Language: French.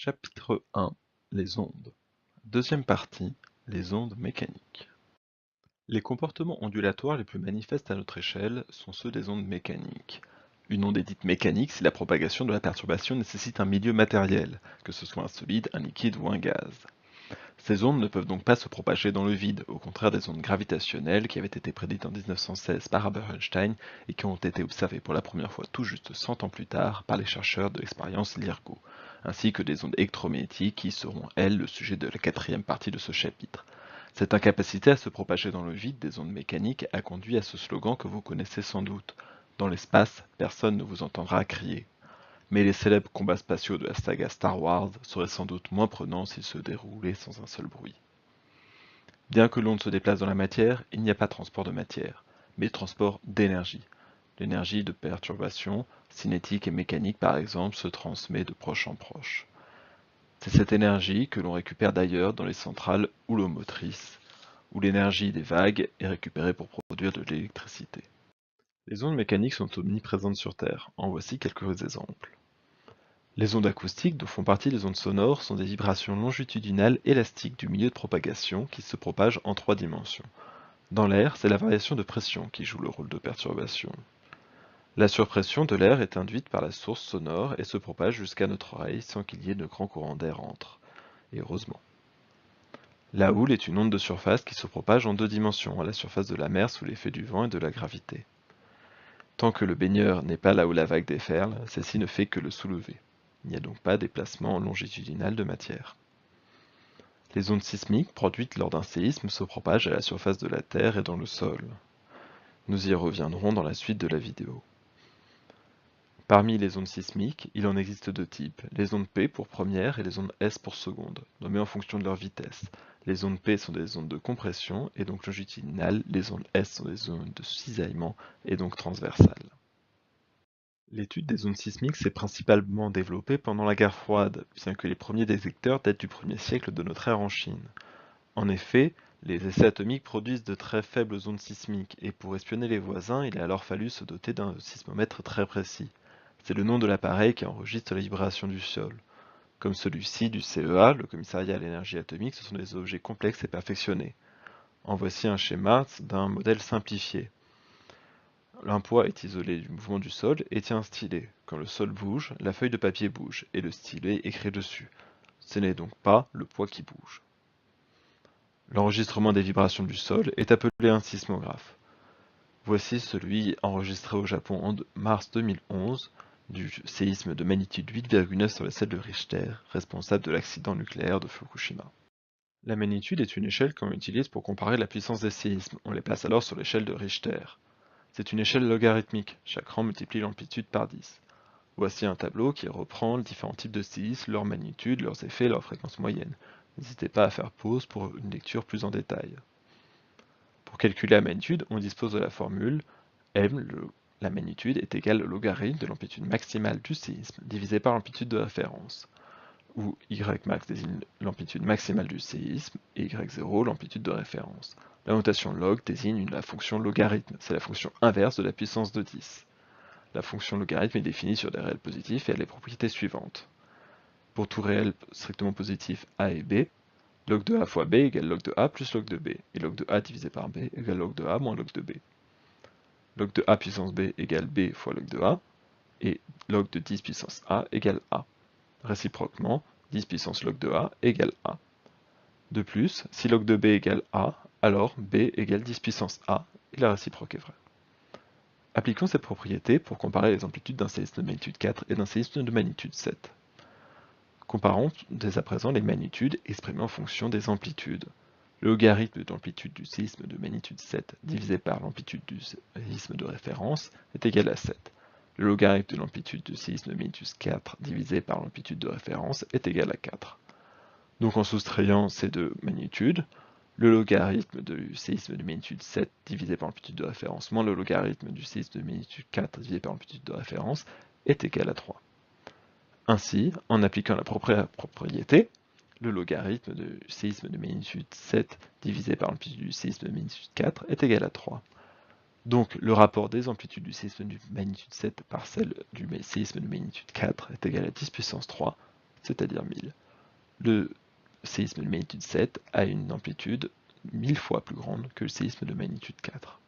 Chapitre 1: Les ondes. Deuxième partie: les ondes mécaniques. Les comportements ondulatoires les plus manifestes à notre échelle sont ceux des ondes mécaniques. Une onde est dite mécanique si la propagation de la perturbation nécessite un milieu matériel, que ce soit un solide, un liquide ou un gaz. Ces ondes ne peuvent donc pas se propager dans le vide, au contraire des ondes gravitationnelles qui avaient été prédites en 1916 par Albert Einstein et qui ont été observées pour la première fois tout juste 100 ans plus tard par les chercheurs de l'expérience LIRGO, ainsi que des ondes électromagnétiques qui seront, elles, le sujet de la quatrième partie de ce chapitre. Cette incapacité à se propager dans le vide des ondes mécaniques a conduit à ce slogan que vous connaissez sans doute: dans l'espace, personne ne vous entendra crier. Mais les célèbres combats spatiaux de la saga Star Wars seraient sans doute moins prenants s'ils se déroulaient sans un seul bruit. Bien que l'onde se déplace dans la matière, il n'y a pas de transport de matière, mais transport d'énergie. L'énergie de perturbation, cinétique et mécanique par exemple, se transmet de proche en proche. C'est cette énergie que l'on récupère d'ailleurs dans les centrales houlomotrices, où l'énergie des vagues est récupérée pour produire de l'électricité. Les ondes mécaniques sont omniprésentes sur Terre, en voici quelques exemples. Les ondes acoustiques, dont font partie les ondes sonores, sont des vibrations longitudinales élastiques du milieu de propagation qui se propagent en 3 dimensions. Dans l'air, c'est la variation de pression qui joue le rôle de perturbation. La surpression de l'air est induite par la source sonore et se propage jusqu'à notre oreille sans qu'il y ait de grands courants d'air entre. Et heureusement. La houle est une onde de surface qui se propage en 2 dimensions, à la surface de la mer sous l'effet du vent et de la gravité. Tant que le baigneur n'est pas là où la vague déferle, celle-ci ne fait que le soulever. Il n'y a donc pas déplacement longitudinal de matière. Les ondes sismiques produites lors d'un séisme se propagent à la surface de la Terre et dans le sol. Nous y reviendrons dans la suite de la vidéo. Parmi les ondes sismiques, il en existe 2 types, les ondes P pour première et les ondes S pour seconde, nommées en fonction de leur vitesse. Les ondes P sont des ondes de compression et donc longitudinales, les ondes S sont des ondes de cisaillement et donc transversales. L'étude des ondes sismiques s'est principalement développée pendant la guerre froide, bien que les premiers détecteurs datent du 1er siècle de notre ère en Chine. En effet, les essais atomiques produisent de très faibles ondes sismiques, et pour espionner les voisins, il a alors fallu se doter d'un sismomètre très précis. C'est le nom de l'appareil qui enregistre les vibrations du sol. Comme celui-ci du CEA, le Commissariat à l'énergie atomique, ce sont des objets complexes et perfectionnés. En voici un schéma d'un modèle simplifié. Un poids est isolé du mouvement du sol et tient un stylet. Quand le sol bouge, la feuille de papier bouge, et le stylet écrit dessus. Ce n'est donc pas le poids qui bouge. L'enregistrement des vibrations du sol est appelé un sismographe. Voici celui enregistré au Japon en mars 2011 du séisme de magnitude 8,9 sur l'échelle de Richter, responsable de l'accident nucléaire de Fukushima. La magnitude est une échelle qu'on utilise pour comparer la puissance des séismes. On les place alors sur l'échelle de Richter. C'est une échelle logarithmique, chaque rang multiplie l'amplitude par 10. Voici un tableau qui reprend les différents types de séismes, leur magnitude, leurs effets et leur fréquence moyenne. N'hésitez pas à faire pause pour une lecture plus en détail. Pour calculer la magnitude, on dispose de la formule m, la magnitude, est égale au logarithme de l'amplitude maximale du séisme divisé par l'amplitude de référence, où Ymax désigne l'amplitude maximale du séisme et Y0 l'amplitude de référence. La notation log désigne la fonction logarithme, c'est la fonction inverse de la puissance de 10. La fonction logarithme est définie sur des réels positifs et a les propriétés suivantes. Pour tout réel strictement positif a et b, log de a fois b égale log de a plus log de b, et log de a divisé par b égale log de a moins log de b. Log de a puissance b égale b fois log de a, et log de 10 puissance a égale a. Réciproquement, 10 puissance log de a égale a. De plus, si log de b égale a, alors b égale 10 puissance a, et la réciproque est vraie. Appliquons cette propriété pour comparer les amplitudes d'un séisme de magnitude 4 et d'un séisme de magnitude 7. Comparons dès à présent les magnitudes exprimées en fonction des amplitudes. Le logarithme de l'amplitude du séisme de magnitude 7 divisé par l'amplitude du séisme de référence est égal à 7. Le logarithme de l'amplitude du séisme de magnitude 4 divisé par l'amplitude de référence est égal à 4. Donc en soustrayant ces deux magnitudes, le logarithme du séisme de magnitude 7 divisé par l'amplitude de référence moins le logarithme du séisme de magnitude 4 divisé par l'amplitude de référence est égal à 3. Ainsi, en appliquant la propriété, le logarithme du séisme de magnitude 7 divisé par l'amplitude du séisme de magnitude 4 est égal à 3. Donc le rapport des amplitudes du séisme de magnitude 7 par celle du séisme de magnitude 4 est égal à 10 puissance 3, c'est-à-dire 1000. Le séisme de magnitude 7 a une amplitude 1000 fois plus grande que le séisme de magnitude 4.